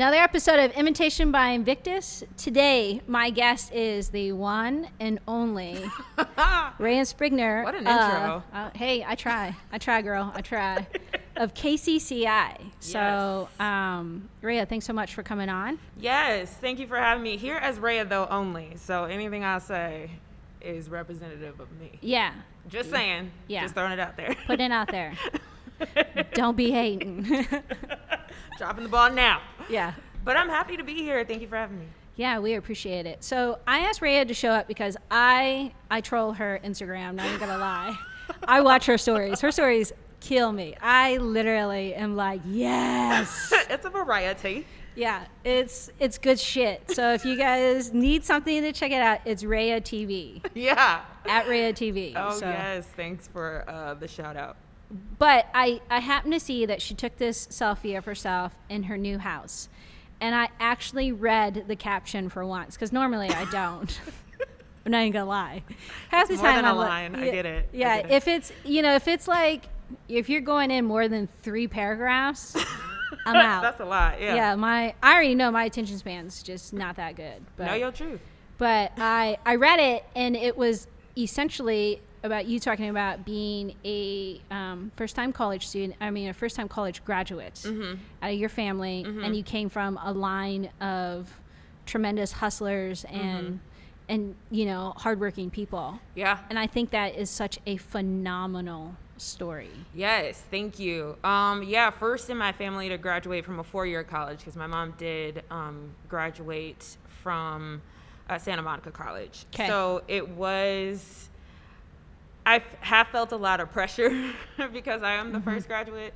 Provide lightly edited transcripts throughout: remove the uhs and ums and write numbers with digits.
another episode of Invitation by Invictus. Today, my guest is the one and only Rheya Spigner. What an intro. Hey, I try, girl. I try. Of KCCI. So, Rheya, thanks so much for coming on. Yes, thank you for having me. Here as Rheya, though, only. So anything I say is representative of me. Yeah. Just saying. Yeah. Just throwing it out there. Put it out there. Don't be hating. Dropping the ball now. Yeah. But I'm happy to be here. Thank you for having me. Yeah, we appreciate it. So I asked Rheya to show up because I troll her Instagram, not even gonna lie. I watch her stories. Her stories kill me. I literally am like, yes. It's a variety. Yeah, it's good shit. So if you guys need something to check it out, it's Rheya TV. Yeah. At Rheya TV. Oh, so. yes. Thanks for the shout out. But I happened to see that she took this selfie of herself in her new house. And I actually read the caption for once, because normally I don't. I'm not even gonna lie. Half the more time than I'm a like, line. I get it. Yeah, I get it. if it's like, if you're going in more than 3 paragraphs, I'm out. That's a lot. Yeah. Yeah, I already know my attention span's just not that good. But, Know your truth. But I read it, and it was essentially about you talking about being a first-time college graduate out of your family, and you came from a line of tremendous hustlers and you know, hardworking people. Yeah. And I think that is such a phenomenal story. Yes, thank you. First in my family to graduate from a 4-year college, because my mom did graduate from Santa Monica College. Okay. So I have felt a lot of pressure because I am the first graduate,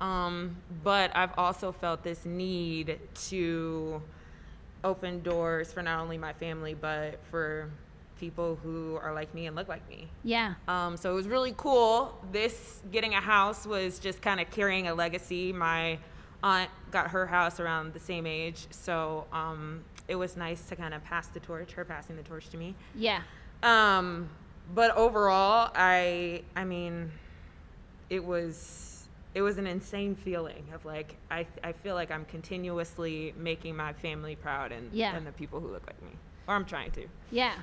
but I've also felt this need to open doors for not only my family, but for people who are like me and look like me. Yeah. So it was really cool. Getting a house was just kind of carrying a legacy. My aunt got her house around the same age, so it was nice to kind of pass the torch, her passing the torch to me. Yeah. But overall, I mean, it was an insane feeling of like, I feel like I'm continuously making my family proud and the people who look like me. Or I'm trying to. Yeah.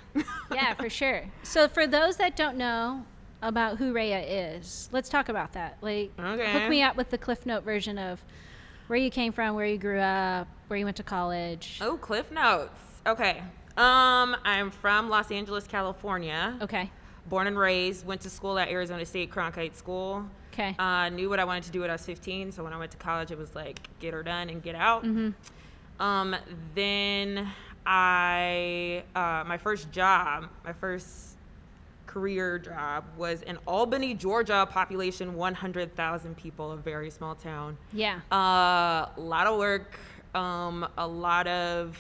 Yeah, for sure. So for those that don't know about who Rheya is, let's talk about that. Like, hook me up with the Cliff Note version of where you came from, where you grew up, where you went to college. Oh, Cliff Notes. Okay. I'm from Los Angeles, California. Okay. Born and raised. Went to school at Arizona State Cronkite School. Okay. Knew what I wanted to do when I was 15. So when I went to college, it was like get her done and get out. Then my first career job was in Albany, Georgia, population 100,000 people, a very small town. Yeah. A lot of work, a lot of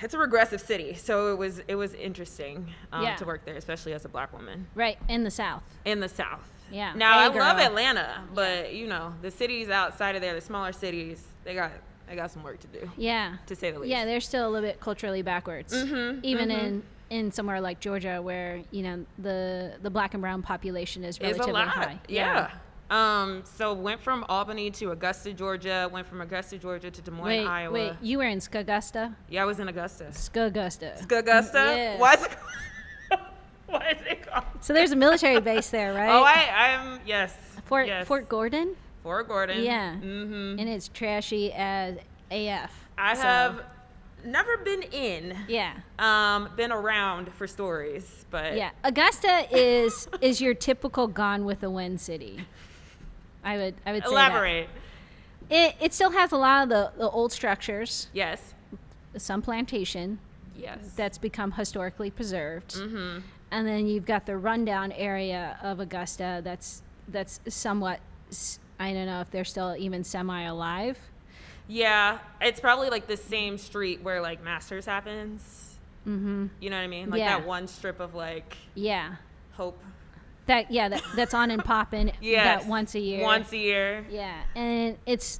it's a regressive city, so it was interesting to work there, especially as a Black woman. Right, in the South. Yeah. Now Hey, I love girl. Atlanta, but you know, the cities outside of there, the smaller cities, they got some work to do. Yeah. To say the least. Yeah, they're still a little bit culturally backwards. Even in somewhere like Georgia, where, you know, the Black and brown population is relatively a lot. high. Yeah. So went from Albany to Augusta, Georgia. Went from Augusta, Georgia to Des Moines, Iowa. Wait, you were in Skaugusta? Yeah, I was in Augusta. Skaugusta. Yeah. Why is it called? So there's a military base there, right? Oh, I'm yes. Fort Gordon? Fort Gordon. Yeah. And it's trashy as AF. I have never been in. Yeah. Been around for stories, but yeah. Augusta is your typical Gone with the Wind city. I would say elaborate. That. It still has a lot of the old structures. Yes. Some plantation. Yes. That's become historically preserved. And then you've got the rundown area of Augusta that's somewhat, I don't know if they're still even semi-alive. Yeah, it's probably like the same street where like Masters happens. You know what I mean? Like that one strip of like hope. That's on and popping. That once a year. Yeah, and it's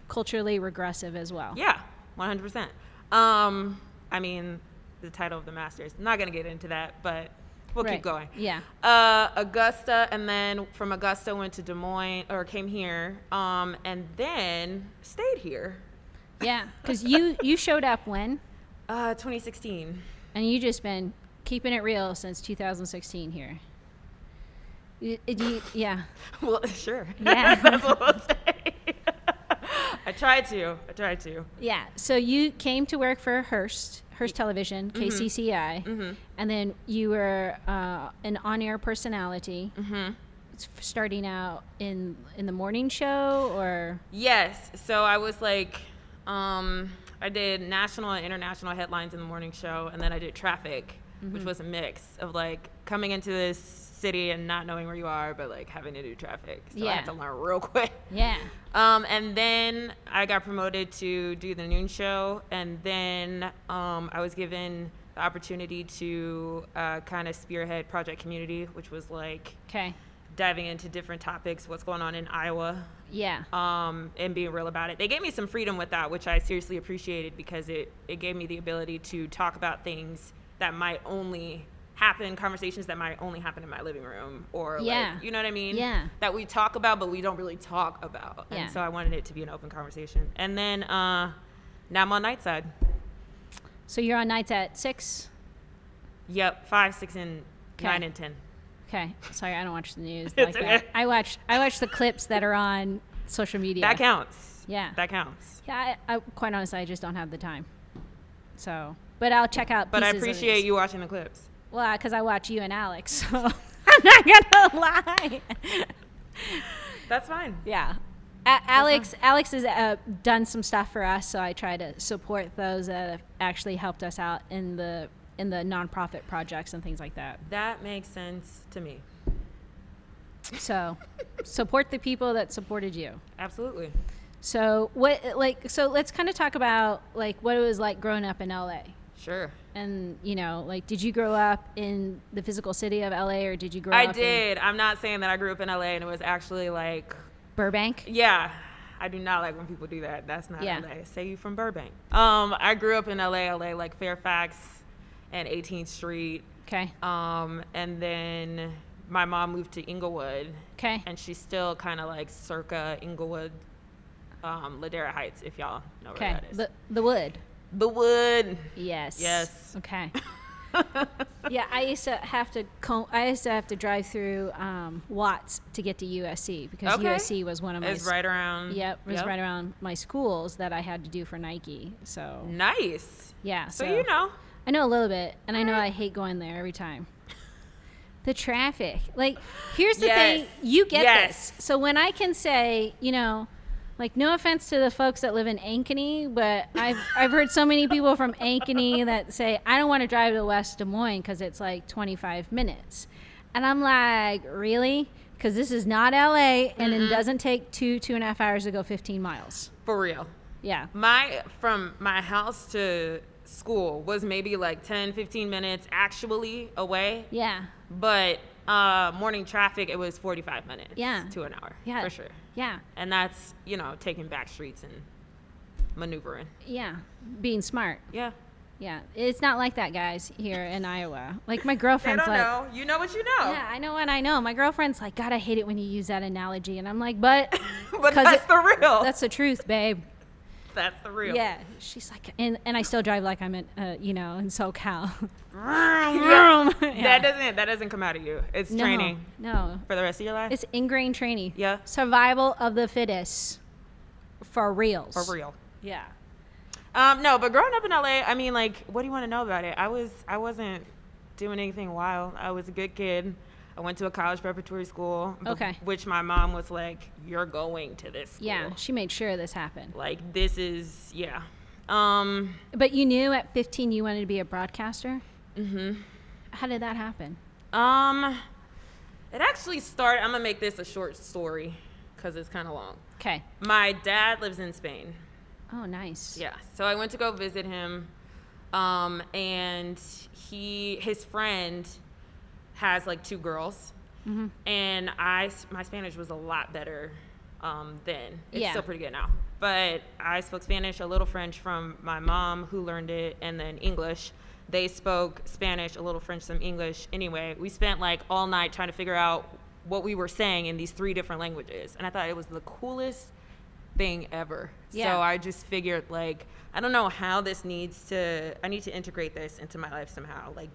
culturally regressive as well. Yeah, 100%. I mean, the title of the Masters. I'm not gonna get into that, but We'll keep going. Yeah. Augusta, and then from Augusta went to Des Moines, or came here, and then stayed here. Yeah, because you showed up when? 2016. And you just been keeping it real since 2016 here. Yeah. Well, sure. Yeah. That's what we'll say. I tried to. Yeah. So you came to work for Hearst Television, KCCI, and then you were an on-air personality, starting out in the morning show, or? Yes. So I was like, I did national and international headlines in the morning show, and then I did traffic, which was a mix of like coming into this city and not knowing where you are, but like having to do traffic. So I had to learn real quick. Yeah. And then I got promoted to do the noon show, and then I was given the opportunity to kind of spearhead Project Community, which was like diving into different topics, what's going on in Iowa. Yeah. And being real about it. They gave me some freedom with that, which I seriously appreciated, because it gave me the ability to talk about things that might only happen, conversations that might only happen in my living room, or like, you know what I mean? Yeah. That we talk about, but we don't really talk about. Yeah. And so I wanted it to be an open conversation. And then now I'm on Nightside. So you're on nights at 6? Yep, 5, 6, and 9 and 10. Okay. Sorry, I don't watch the news It's like okay. that. I watch the clips that are on social media. That counts. Yeah. That counts. Yeah, I quite honestly, I just don't have the time. So, but I'll check out But I pieces of appreciate it. you watching the clips. Well, because I watch you and Alex, so I'm not gonna lie. That's fine. Yeah. Alex has done some stuff for us, so I try to support those that have actually helped us out in the nonprofit projects and things like that. That makes sense to me. So, support the people that supported you. Absolutely. So let's kind of talk about like what it was like growing up in LA. Sure. And, like, did you grow up in the physical city of LA, or did you grow up I did. I'm not saying that I grew up in LA and it was actually like Burbank? Yeah. I do not like when people do that. That's not Yeah. LA. Say you from Burbank. I grew up in LA, like Fairfax and 18th Street. Okay. And then my mom moved to Inglewood. Okay. And she's still kind of like circa Inglewood, Ladera Heights, if y'all know where that is. The Wood. The Wood. Yes. Yes. Okay. Yeah, I used to have to drive through Watts to get to USC, because USC was one of my. It's right around. Yep, it was right around my schools that I had to do for Nike. So. Nice. Yeah. So you know. I know a little bit, and I know I hate going there every time. The traffic. Like, here's the thing. You get this. So when I can say, like, no offense to the folks that live in Ankeny, but I've heard so many people from Ankeny that say, I don't want to drive to West Des Moines because it's like 25 minutes. And I'm like, really? Because this is not LA, and it doesn't take 2.5 hours to go 15 miles. For real. Yeah. From my house to school was maybe like 10, 15 minutes actually away. Yeah. But morning traffic, it was 45 minutes to an hour. Yeah. For sure. Yeah. And that's, taking back streets and maneuvering. Yeah. Being smart. Yeah. Yeah. It's not like that, guys, here in Iowa. Like, my girlfriend's they don't know. You know what you know. Yeah, I know what I know. My girlfriend's like, God, I hate it when you use that analogy. And I'm like, but that's the real. That's the truth, babe. That's the real. Yeah. She's like, and I still drive like I'm in, in SoCal. Yeah. That doesn't come out of you. It's training. No. For the rest of your life? It's ingrained training. Yeah. Survival of the fittest. For reals. For real. Yeah. No, but growing up in LA, I mean, like, what do you want to know about it? I wasn't doing anything wild. I was a good kid. I went to a college preparatory school. Okay. Which my mom was like, you're going to this school. Yeah, she made sure this happened. Like, this is, yeah. But you knew at 15 you wanted to be a broadcaster? Mm-hmm. How did that happen? It actually started, I'm going to make this a short story because it's kind of long. Okay. My dad lives in Spain. Oh, nice. Yeah. So I went to go visit him, and his friend has like 2 girls, and my Spanish was a lot better then. It's still pretty good now. But I spoke Spanish, a little French from my mom, who learned it, and then English. They spoke Spanish, a little French, some English. Anyway, we spent like all night trying to figure out what we were saying in these 3 different languages. And I thought it was the coolest thing ever. Yeah. So I just figured, like, I don't know how I need to integrate this into my life somehow. Like,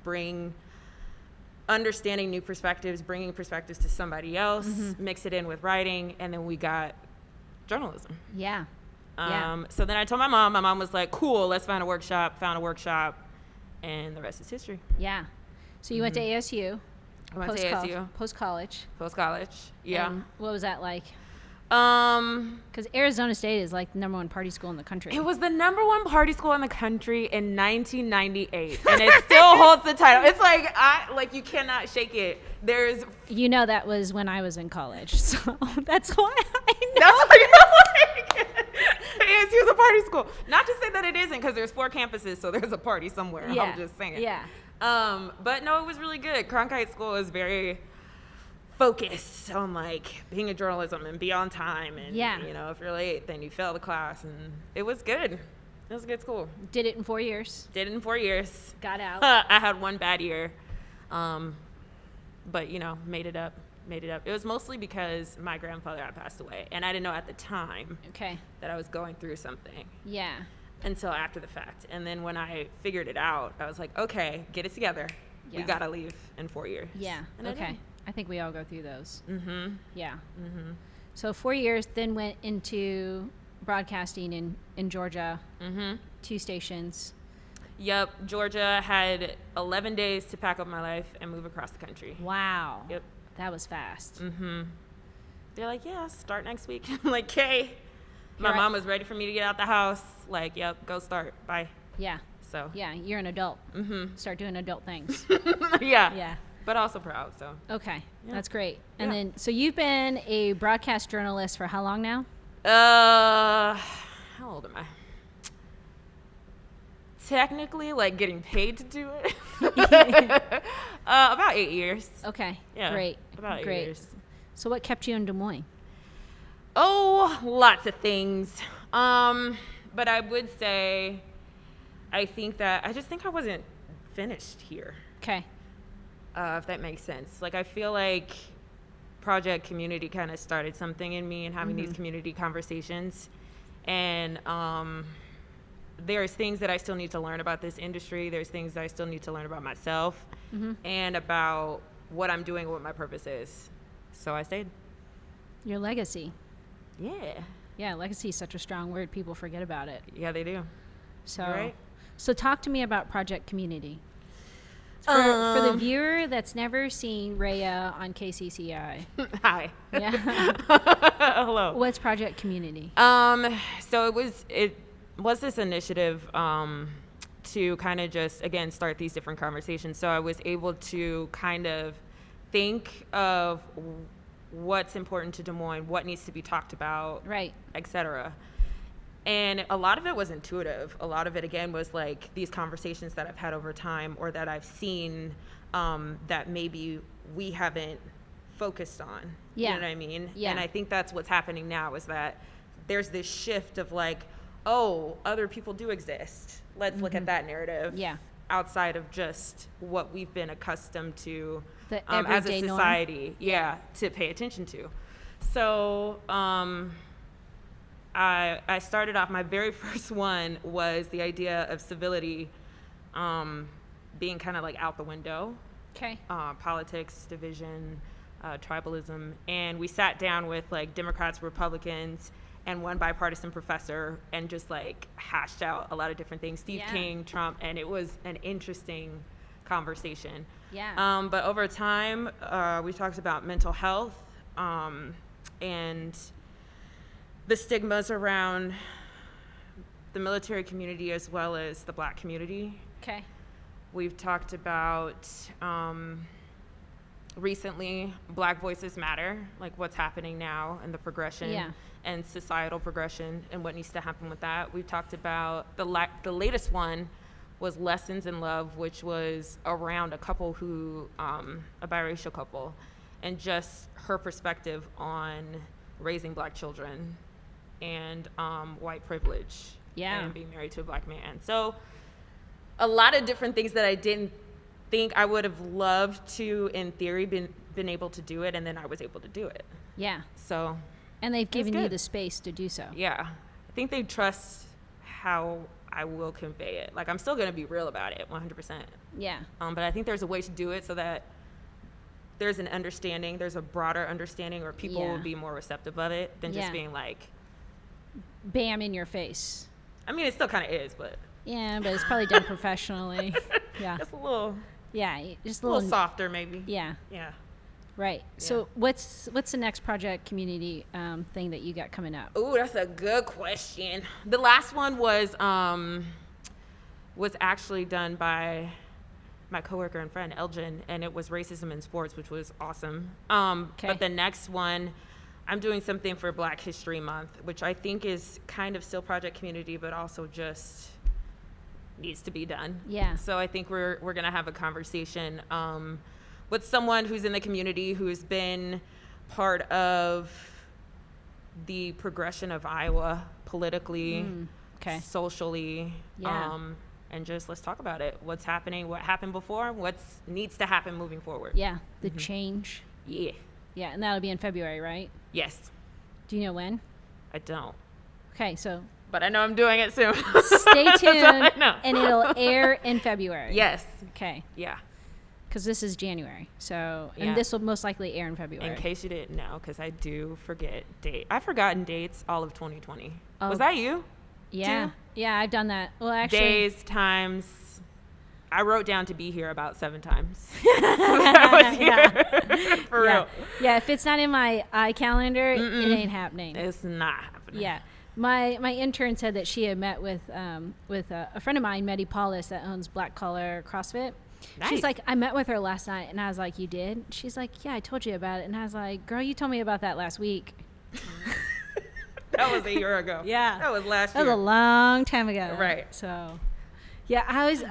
understanding new perspectives, bringing perspectives to somebody else, mix it in with writing, and then we got journalism. Yeah. So then I told my mom. My mom was like, cool, let's find a workshop. Found a workshop, and the rest is history. Yeah. So you went to ASU. I went to ASU. Post-college. Post-college, yeah. And what was that like? Um, Because Arizona State is like the #1 party school in the country. It was the #1 party school in the country in 1998, and it still holds the title. It's like you cannot shake it. You know, that was when I was in college, so that's why I know. That's what you're like. ASU is a party school. Not to say that it isn't, because there's 4 campuses, so there's a party somewhere. Yeah. I'm just saying. Yeah. But no, it was really good. Cronkite School is very focused on like being a journalism and be on time, and you know, if you're late then you fail the class, and it was good. It was a good school. Did it in 4 years. Got out. I had 1 bad year, but you know, made it up. It was mostly because my grandfather had passed away, and I didn't know at the time that I was going through something until after the fact. And then when I figured it out, I was like, okay, get it together. We gotta leave in 4 years. And I think we all go through those. Mm-hmm. So 4 years, then went into broadcasting in Georgia. 2 stations. Yep. Georgia had 11 days to pack up my life and move across the country. Wow. Yep. That was fast. They're like, yeah, start next week. I'm like, okay. My mom was ready for me to get out the house. Like, yep, go start. Bye. Yeah. So. Yeah, you're an adult. Start doing adult things. Yeah. But also proud, so. Okay, that's great. And then, so you've been a broadcast journalist for how long now? How old am I? Technically, like, getting paid to do it. About 8 years. Okay, Yeah, great. about 8 great. years. So what kept you in Des Moines? Oh, lots of things. But I would say, I think I wasn't finished here. Okay. If that makes sense. Like, I feel like Project Community kind of started something in me, and having these community conversations. And there's things that I still need to learn about this industry. There's things that I still need to learn about myself and about what I'm doing and what my purpose is. So I stayed. Your legacy. Yeah. Yeah, legacy is such a strong word. People forget about it. Yeah, they do. So, right. So talk to me about Project Community. For the viewer that's never seen Rheya on KCCI. Hi. Yeah. Hello. What's Project Community? So it was this initiative to kind of just, again, start these different conversations. So I was able to kind of think of what's important to Des Moines, what needs to be talked about, right, et cetera. And a lot of it was intuitive. A lot of it, again, was like these conversations that I've had over time, or that I've seen that maybe we haven't focused on. Yeah. You know what I mean? Yeah. And I think that's what's happening now, is that there's this shift of like, oh, other people do exist. Let's look at that narrative. Yeah. Outside of just what we've been accustomed to The as a everyday society. norm. Yeah, to pay attention to. So I started off, my very first one was the idea of civility being kind of like out the window. Okay. Politics, division, tribalism. And we sat down with like Democrats, Republicans, and one bipartisan professor, and just like hashed out a lot of different things. Steve King, Trump, and it was an interesting conversation. Yeah. But over time, we talked about mental health and the stigmas around the military community as well as the Black community. Okay. We've talked about recently Black Voices Matter, like what's happening now and the progression and societal progression and what needs to happen with that. We've talked about the latest one was Lessons in Love, which was around a couple who, a biracial couple, and just her perspective on raising Black children and white privilege. Yeah. And being married to a black man. So a lot of different things that I didn't think I would have loved to, in theory, been able to do it, and then I was able to do it. Yeah. So. And they've given you the space to do so. Yeah. I think they trust how I will convey it. Like, I'm still going to be real about it, 100%. Yeah. But I think there's a way to do it so that there's an understanding, there's a broader understanding, or people will be more receptive of it than just being like, bam in your face. I mean, it still kind of is, but. Yeah, but it's probably done professionally. Yeah. Just a little. Yeah, just a little softer, maybe. Yeah. Yeah. Right. Yeah. So what's the next project community thing that you got coming up? Oh, that's a good question. The last one was actually done by my coworker and friend Elgin, and it was racism in sports, which was awesome. But the next one, I'm doing something for Black History Month, which I think is kind of still project community, but also just needs to be done. Yeah. So I think we're gonna have a conversation with someone who's in the community who's been part of the progression of Iowa politically, socially, and just let's talk about it. What's happening, what happened before, what needs to happen moving forward. Yeah, the change. Yeah. Yeah, and that'll be in February, right? Yes. Do you know when? I don't. Okay, so. But I know I'm doing it soon. Stay tuned, and it'll air in February. Yes. Okay. Yeah. Because this is January, so and this will most likely air in February. In case you didn't know, because I do forget date. I've forgotten dates all of 2020. Oh. Was that you? Yeah. Too? Yeah, I've done that. Well, actually. Days, times. I wrote down to be here about 7 times. I was here. For real. Yeah, if it's not in my iCalendar, it ain't happening. It's not happening. Yeah. My intern said that she had met with a friend of mine, Medi Paulus, that owns Black Collar CrossFit. Nice. She's like, I met with her last night, and I was like, you did? She's like, yeah, I told you about it. And I was like, girl, you told me about that last week. That was a year ago. Yeah. That was last year. That was a long time ago. Right. So, yeah, I always,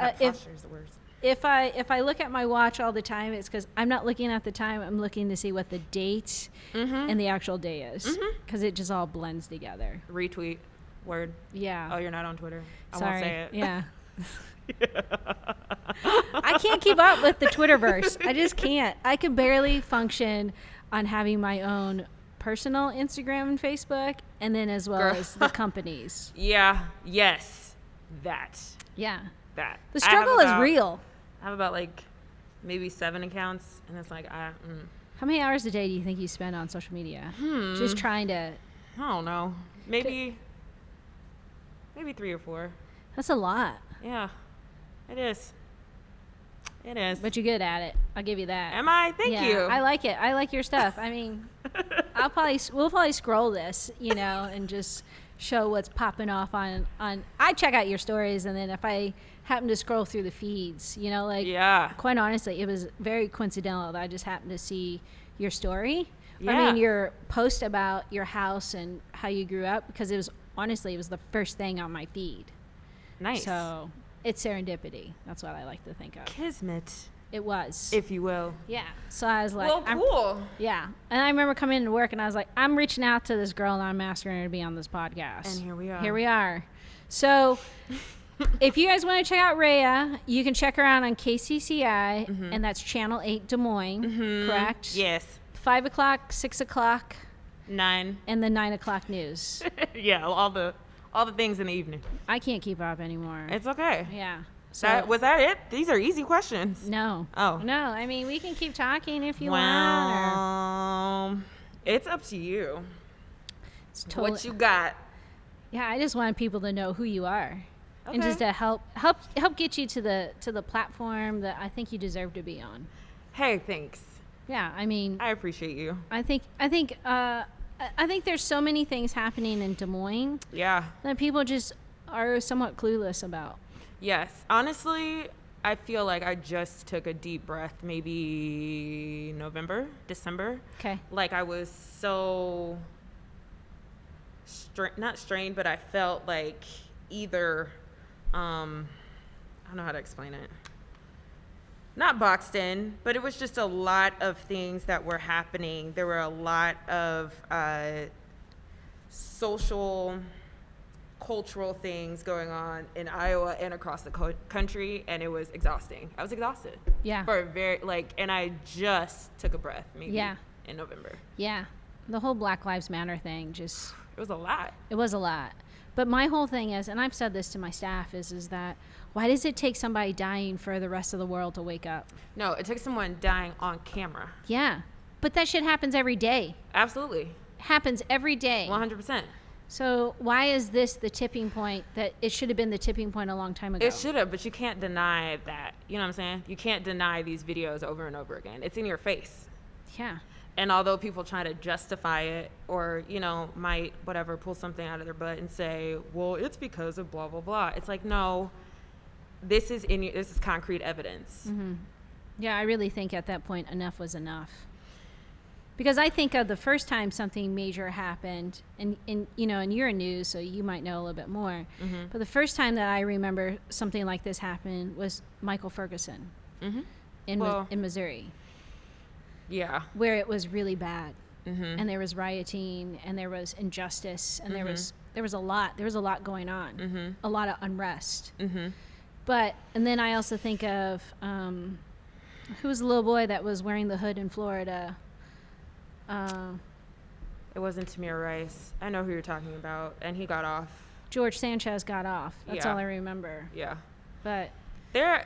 if I look at my watch all the time, it's because I'm not looking at the time. I'm looking to see what the date and the actual day is, because it just all blends together. Retweet. Word. Yeah. Oh, you're not on Twitter. I Sorry. won't say it. Yeah. I can't keep up with the Twitterverse. I just can't. I can barely function on having my own personal Instagram and Facebook, and then as well as the companies. Yeah. Yes. That. Yeah. That. The struggle is real. I have about like maybe 7 accounts, and it's like How many hours a day do you think you spend on social media? Just trying to. I don't know. Maybe 3 or 4. That's a lot. Yeah. It is. It is. But you're good at it. I'll give you that. Am I? Thank you. I like it. I like your stuff. I mean, we'll probably scroll this, and just show what's popping off on. I check out your stories, and then if I happen to scroll through the feeds, quite honestly, it was very coincidental that I just happened to see your story. Yeah. I mean, your post about your house and how you grew up, because it was the first thing on my feed. Nice. So it's serendipity. That's what I like to think of. Kismet. It was. If you will. Yeah. So I was like, well, cool. Yeah. And I remember coming into work and I was like, I'm reaching out to this girl and I'm asking her to be on this podcast. And here we are. Here we are. So if you guys want to check out Rheya, you can check her out on KCCI, and that's Channel 8 Des Moines, correct? Yes. 5 o'clock, 6 o'clock. 9. And the 9 o'clock news. Yeah, all the things in the evening. I can't keep up anymore. It's okay. Yeah. So was that it? These are easy questions. No. Oh. No, I mean, we can keep talking if you want. It's up to you. It's totally, what you got? Yeah, I just want people to know who you are. Okay. And just to help get you to the platform that I think you deserve to be on. Hey, thanks. Yeah, I mean, I appreciate you. I think there's so many things happening in Des Moines. Yeah. That people just are somewhat clueless about. Yes. Honestly, I feel like I just took a deep breath maybe December. Okay. Like I was so not strained, but I felt like either I don't know how to explain it. Not boxed in, but it was just a lot of things that were happening. There were a lot of social, cultural things going on in Iowa and across the country, and it was exhausting. I was exhausted. Yeah. For and I just took a breath maybe in November. Yeah. The whole Black Lives Matter thing just... It was a lot. It was a lot. But my whole thing is, and I've said this to my staff, is that why does it take somebody dying for the rest of the world to wake up? No, it took someone dying on camera. Yeah. But that shit happens every day. Absolutely. Happens every day. 100%. So why is this the tipping point that it should have been the tipping point a long time ago? It should have, but you can't deny that. You know what I'm saying? You can't deny these videos over and over again. It's in your face. Yeah. And although people try to justify it or, might, pull something out of their butt and say, well, it's because of blah, blah, blah. It's like, no, this is concrete evidence. Mm-hmm. Yeah, I really think at that point enough was enough. Because I think of the first time something major happened, and you're in news, so you might know a little bit more. Mm-hmm. But the first time that I remember something like this happened was Michael Ferguson in Missouri. Yeah. Where it was really bad. Mm-hmm. And there was rioting, and there was injustice, and there was a lot going on. A lot of unrest. And then I also think of who was the little boy that was wearing the hood in Florida? It wasn't Tamir Rice. I know who you're talking about, and he got off. George Sanchez got off. That's all I remember. Yeah. But there's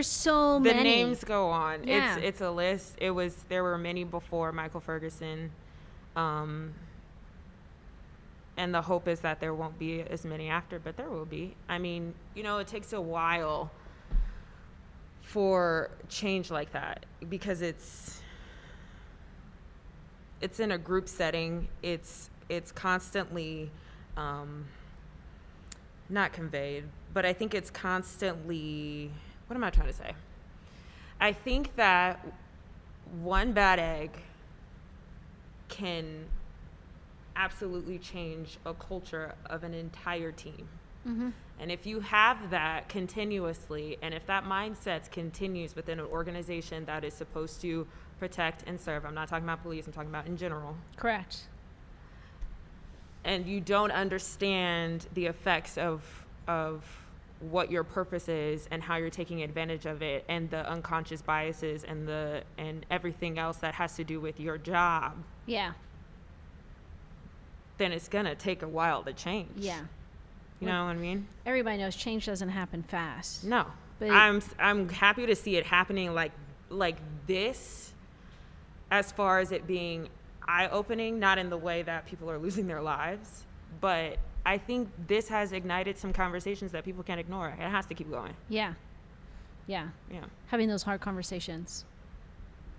so many. The names go on. Yeah. It's a list. There were many before Michael Ferguson. And the hope is that there won't be as many after, but there will be. It takes a while for change like that because it's in a group setting. It's constantly not conveyed, but I think it's constantly, what am I trying to say? I think that one bad egg can absolutely change a culture of an entire team. Mm-hmm. And if you have that continuously, and if that mindset continues within an organization that is supposed to protect and serve, I'm not talking about police, I'm talking about in general. Correct. And you don't understand the effects of what your purpose is and how you're taking advantage of it and the unconscious biases and everything else that has to do with your job. Yeah. Then it's gonna take a while to change. Yeah. You know what I mean? Everybody knows change doesn't happen fast. No. But I'm happy to see it happening like this, as far as it being eye-opening, not in the way that people are losing their lives, but I think this has ignited some conversations that people can't ignore. It has to keep going. Yeah. Yeah. Yeah. Having those hard conversations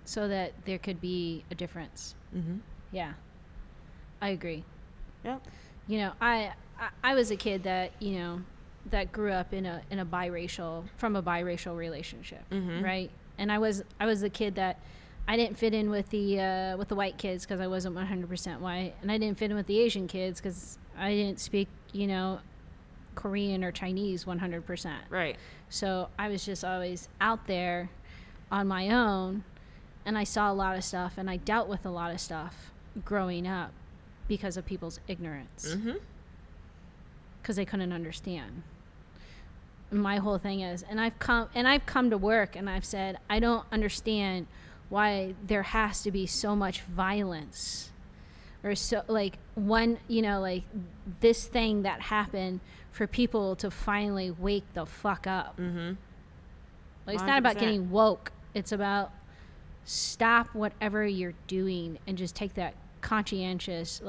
so that there could be a difference. Mm-hmm. Yeah. I agree. Yep. I was a kid that, that grew up from a biracial relationship, mm-hmm. right? And I was the kid that I didn't fit in with the white kids because I wasn't 100% white, and I didn't fit in with the Asian kids because I didn't speak, Korean or Chinese 100%. Right. So I was just always out there on my own, and I saw a lot of stuff, and I dealt with a lot of stuff growing up because of people's ignorance. Mm-hmm. Because they couldn't understand. My whole thing is, and I've come to work and I've said, I don't understand why there has to be so much violence, or so this thing that happened for people to finally wake the fuck up. Mm-hmm. It's 100%. Not about getting woke. It's about stop whatever you're doing and just take that conscientious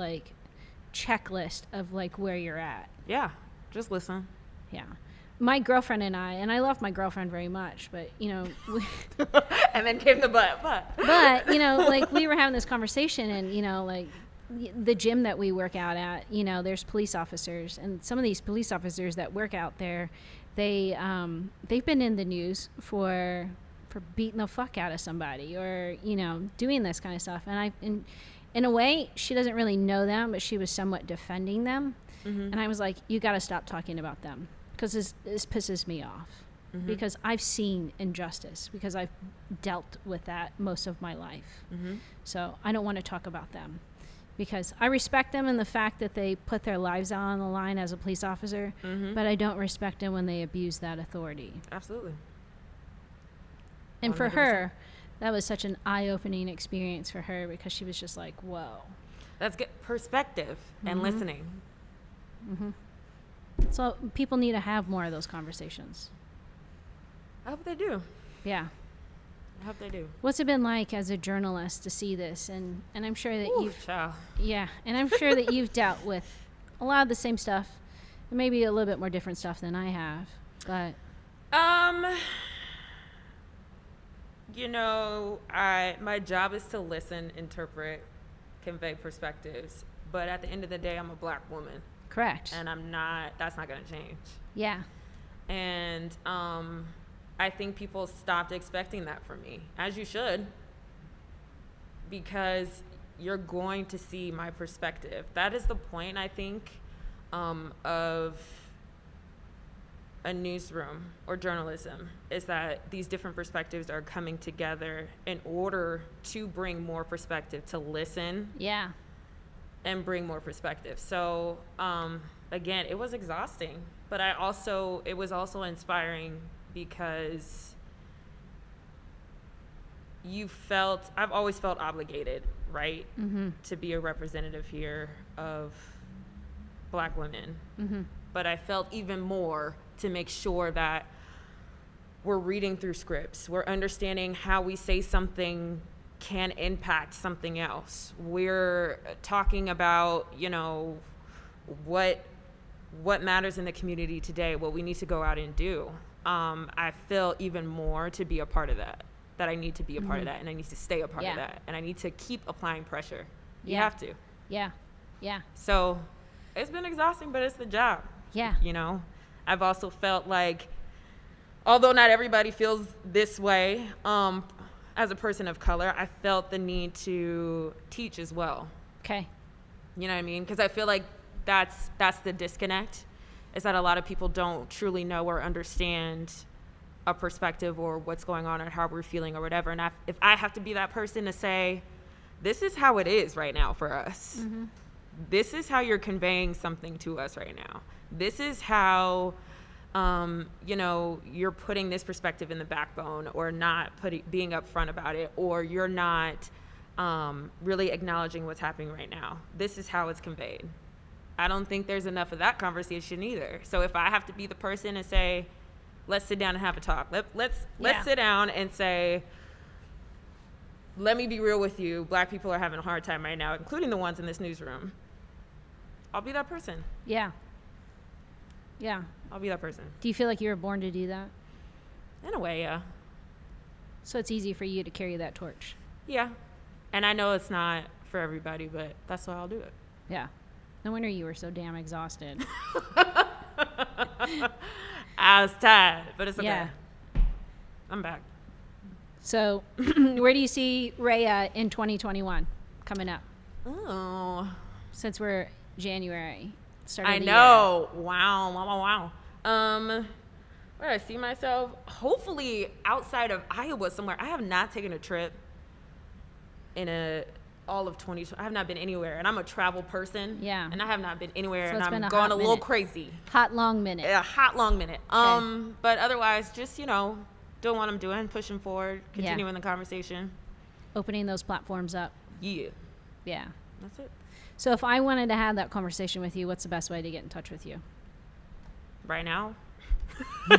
checklist of where you're at. Yeah, just listen. Yeah. My girlfriend and I love my girlfriend very much, but, and then came the but. But, we were having this conversation and, the gym that we work out at, there's police officers, and some of these police officers that work out there, they've been in the news for beating the fuck out of somebody or, doing this kind of stuff. And in a way, she doesn't really know them, but she was somewhat defending them. Mm-hmm. And I was like, you got to stop talking about them because this pisses me off. Mm-hmm. Because I've seen injustice, because I've dealt with that most of my life. Mm-hmm. So I don't want to talk about them. Because I respect them in the fact that they put their lives out on the line as a police officer, but I don't respect them when they abuse that authority. Absolutely. And 100%. for her, that was such an eye-opening experience for her, because she was just like, whoa. That's good perspective and listening. So people need to have more of those conversations. I hope they do. Yeah. I hope they do. What's it been like as a journalist to see this? And I'm sure that Child. yeah, and I'm sure that you've dealt with a lot of the same stuff, and maybe a little bit more different stuff than I have. But you know, my job is to listen, interpret, convey perspectives. But at the end of the day, I'm a Black woman. correct. And that's not going to change. Yeah. And I think people stopped expecting that from me, as you should, because you're going to see my perspective. That is the point, I think, of a newsroom or journalism, is that these different perspectives are coming together in order to bring more perspective, to listen. Yeah. And bring more perspective. So, again, it was exhausting, but it was also inspiring, because I've always felt obligated, right? To be a representative here of Black women. But I felt even more to make sure that we're reading through scripts, we're understanding how we say something can impact something else. We're talking about, what matters in the community today, what we need to go out and do. I feel even more to be a part of that I need to be a part of that, and I need to stay a part of that, and I need to keep applying pressure. You have to. Yeah. Yeah. So it's been exhausting, but it's the job. Yeah. I've also felt like, although not everybody feels this way, as a person of color, I felt the need to teach as well. Okay. You know what I mean? Because I feel like that's the disconnect, is that a lot of people don't truly know or understand a perspective or what's going on or how we're feeling or whatever. And if I have to be that person to say, this is how it is right now for us. This is how you're conveying something to us right now. This is how you're putting this perspective in the backbone, or not being upfront about it, or you're not really acknowledging what's happening right now. This is how it's conveyed. I don't think there's enough of that conversation either. So if I have to be the person and say, let's sit down and have a talk. Let's sit down and say, let me be real with you. Black people are having a hard time right now, including the ones in this newsroom. I'll be that person. Yeah. Yeah. I'll be that person. Do you feel like you were born to do that? In a way, yeah. So it's easy for you to carry that torch. Yeah. And I know it's not for everybody, but that's why I'll do it. Yeah. No wonder you were so damn exhausted. I was tired, but it's okay. Yeah. I'm back. So where do you see Rheya in 2021 coming up? Oh. Since we're January. Start of I the know. Year. Wow. Where I see myself? Hopefully outside of Iowa somewhere. I have not taken a trip in all of 2020. I have not been anywhere, and I'm a travel person. Yeah. And I have not been anywhere, so and I'm going a little minute. crazy. Hot long minute. A hot long minute. Okay. But otherwise, just doing what I'm doing, pushing forward, continuing the conversation, opening those platforms up. Yeah. That's it. So if I wanted to have that conversation with you, what's the best way to get in touch with you? Right now?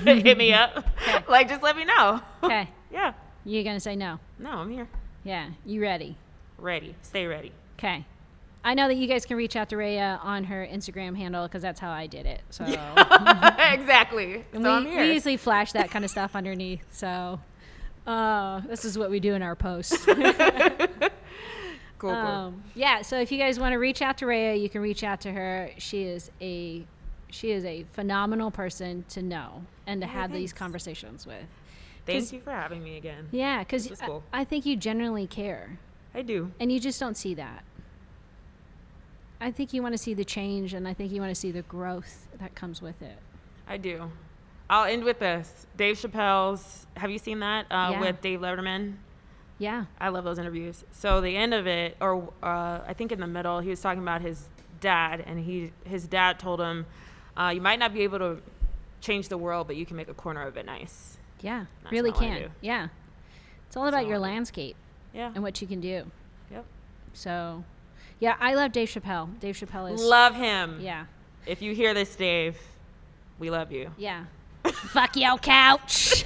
Hit me up. Okay. Just let me know. Okay. Yeah. You're going to say no? No, I'm here. Yeah. You ready? Ready. Stay ready. Okay. I know that you guys can reach out to Rheya on her Instagram handle, because that's how I did it. So exactly. And so I'm here. We usually flash that kind of stuff underneath. So this is what we do in our posts. Cool. Yeah. So if you guys want to reach out to Rheya, you can reach out to her. She is a phenomenal person to know and to have these conversations with. Thank you for having me again. Yeah, because cool. I think you genuinely care. I do. And you just don't see that. I think you want to see the change, and I think you want to see the growth that comes with it. I do. I'll end with this. Dave Chappelle's, have you seen that with Dave Letterman? Yeah. I love those interviews. So the end of it, or I think in the middle, he was talking about his dad, and his dad told him, you might not be able to change the world, but you can make a corner of it nice. Yeah, That's really what I wanna can. do. Yeah. It's all about your landscape Yeah. and what you can do. Yep. So, yeah, I love Dave Chappelle. Dave Chappelle is... Love him. Yeah. If you hear this, Dave, we love you. Yeah. Fuck your couch.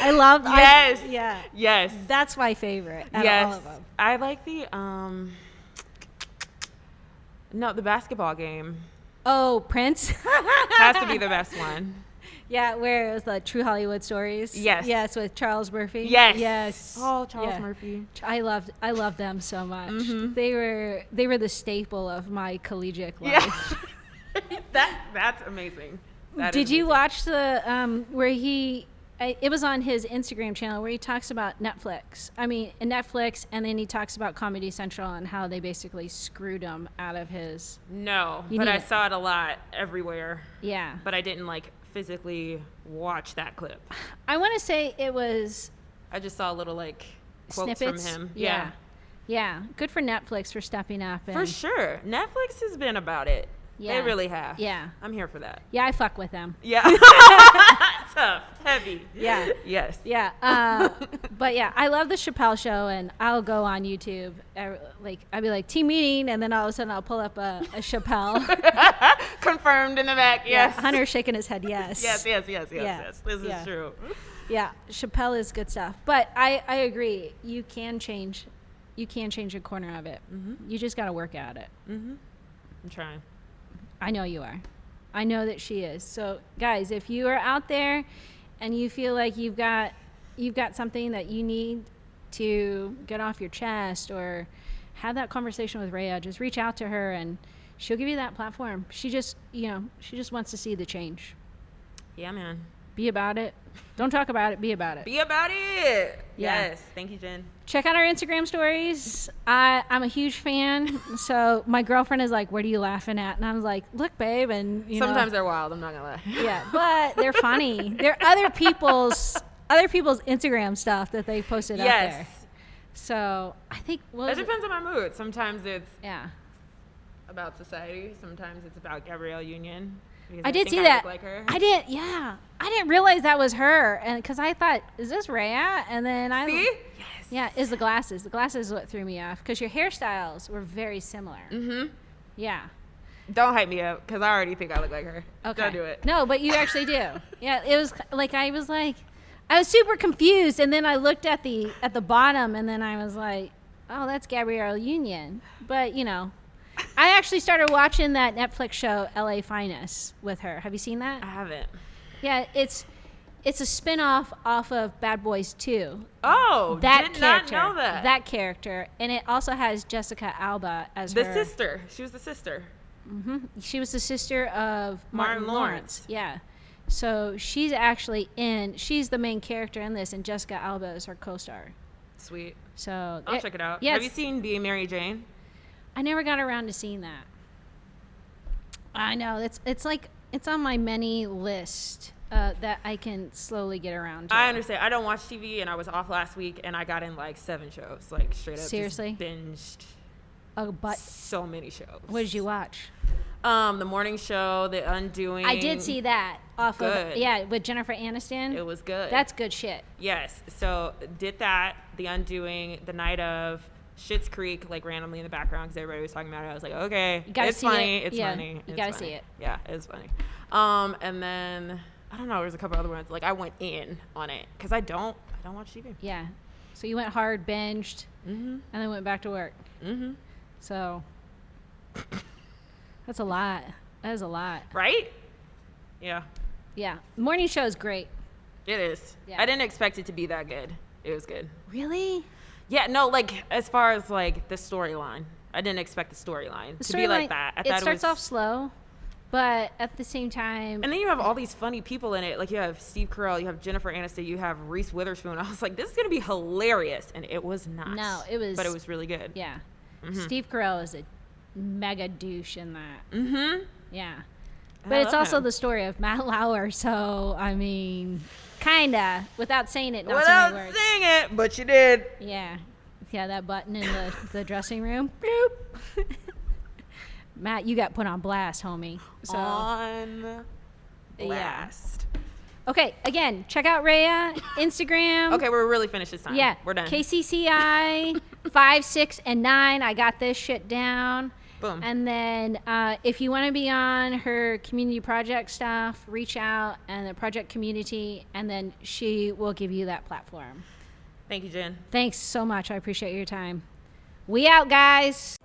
I love... Yes. Yeah. Yes. That's my favorite out Yes. of all of them. I like the the basketball game. Oh, Prince? Has to be the best one. Yeah, where it was the True Hollywood Stories. Yes. Yes, with Charles Murphy. Yes. Yes. Oh, Charles Yeah. Murphy. I loved them so much. Mhm. They were the staple of my collegiate life. Yeah. That's amazing. That Did is you amazing. watch the where it was on his Instagram channel where he talks about Netflix. I mean, Netflix, and then he talks about Comedy Central and how they basically screwed him out of his. No, You but need I it. saw it a lot everywhere. Yeah. But I didn't physically watch that clip. I want to say it was I just saw little quotes snippets from him. Yeah. Yeah. Good for Netflix for stepping up. And For sure. Netflix has been about it. Yeah. They really have. Yeah. I'm here for that. Yeah, I fuck with them. Yeah. Tough. Heavy. Yeah. Yes. Yeah. But yeah, I love the Chappelle Show, and I'll go on YouTube. I'll be like, team meeting, and then all of a sudden I'll pull up a Chappelle. Confirmed in the back. Yes. Yeah, Hunter shaking his head, yes. Yes. Yeah. Yes. This Yeah. is true. Yeah, Chappelle is good stuff. But I agree. You can change a corner of it. Mm-hmm. You just got to work at it. Mm-hmm. I'm trying. I know you are. I know that she is. So, guys, if you are out there and you feel like you've got something that you need to get off your chest or have that conversation with Rheya, just reach out to her and she'll give you that platform. She just wants to see the change. Yeah, man. Be about it. Don't talk about it. Be about it. Be about it. Yeah. Yes. Thank you, Jen. Check out our Instagram stories. I'm a huge fan. So my girlfriend is like, "What are you laughing at?" And I was like, "Look, babe." And Sometimes they're wild. I'm not gonna lie. yeah, but they're funny. They're other people's Instagram stuff that they posted out there. Yes. So I think It depends on my mood. Sometimes it's yeah. about society. Sometimes it's about Gabrielle Union. because I did think see I that. look like her. I did. Yeah, I didn't realize that was her, and because I thought, is this Rheya? And then See? Yes. yeah, is the glasses. The glasses is what threw me off because your hairstyles were very similar. Mm-hmm. Yeah. Don't hype me up because I already think I look like her. Okay. Don't do it. No, but you actually do. Yeah, it was like I was super confused, and then I looked at the bottom, and then I was like, oh, that's Gabrielle Union. But I actually started watching that Netflix show LA Finest with her. Have you seen that? I haven't. Yeah, it's a spin-off off of Bad Boys 2. Oh, That did character. not know that. That character, and it also has Jessica Alba as The her sister. She was the sister. hmm She was the sister of Martin Martin Lawrence. Lawrence. Yeah. So she's actually she's the main character in this, and Jessica Alba is her co-star. Sweet. So I'll check it out. Yeah, Have you seen Being Mary Jane? I never got around to seeing that. I know it's on my many list that I can slowly get around to. I understand. I don't watch TV, and I was off last week, and I got in 7 shows, straight up. Seriously? Just binged Oh, but so many shows. what did you watch? The morning show, The Undoing. I did see that off Good. of with Jennifer Aniston. It was good. That's good shit. Yes. So did that, The Undoing, the night of Schitt's Creek, randomly in the background because everybody was talking about it. I was like, okay, You gotta it's see funny. it. It's Yeah, funny. you it's gotta funny. see it. Yeah, it's funny. And then I don't know. There's a couple other ones. I went in on it because I don't watch TV. Yeah. So you went hard, binged, Mhm. and then went back to work. Mhm. So that's a lot. That is a lot. Right? Yeah. Yeah. Morning show is great. It is. Yeah. I didn't expect it to be that good. It was good. Really? Yeah. No. As far as the storyline, I didn't expect the storyline to be like that. I It thought starts was, off slow, but at the same time, And then you have all these funny people in it. You have Steve Carell, you have Jennifer Aniston, you have Reese Witherspoon. I was like, this is going to be hilarious. And it was not. No, it was- But it was really good. yeah. Mhm. Steve Carell is a mega douche in that. Mm-hmm. Yeah. I But it's love also him. the story of Matt Lauer, so I mean, Kinda, without saying it, not Without so many words. saying it, but you did. Yeah. Yeah, that button in the dressing room. Bloop. Matt, you got put on blast, homie. So, On blast. okay, again, check out Rheya, Instagram. Okay, we're really finished this time. Yeah. We're done. KCCI 5, 6, and 9. I got this shit down. Boom. And then if you want to be on her community project stuff, reach out and the project community, and then she will give you that platform. Thank you, Jen. Thanks so much. I appreciate your time. We out, guys.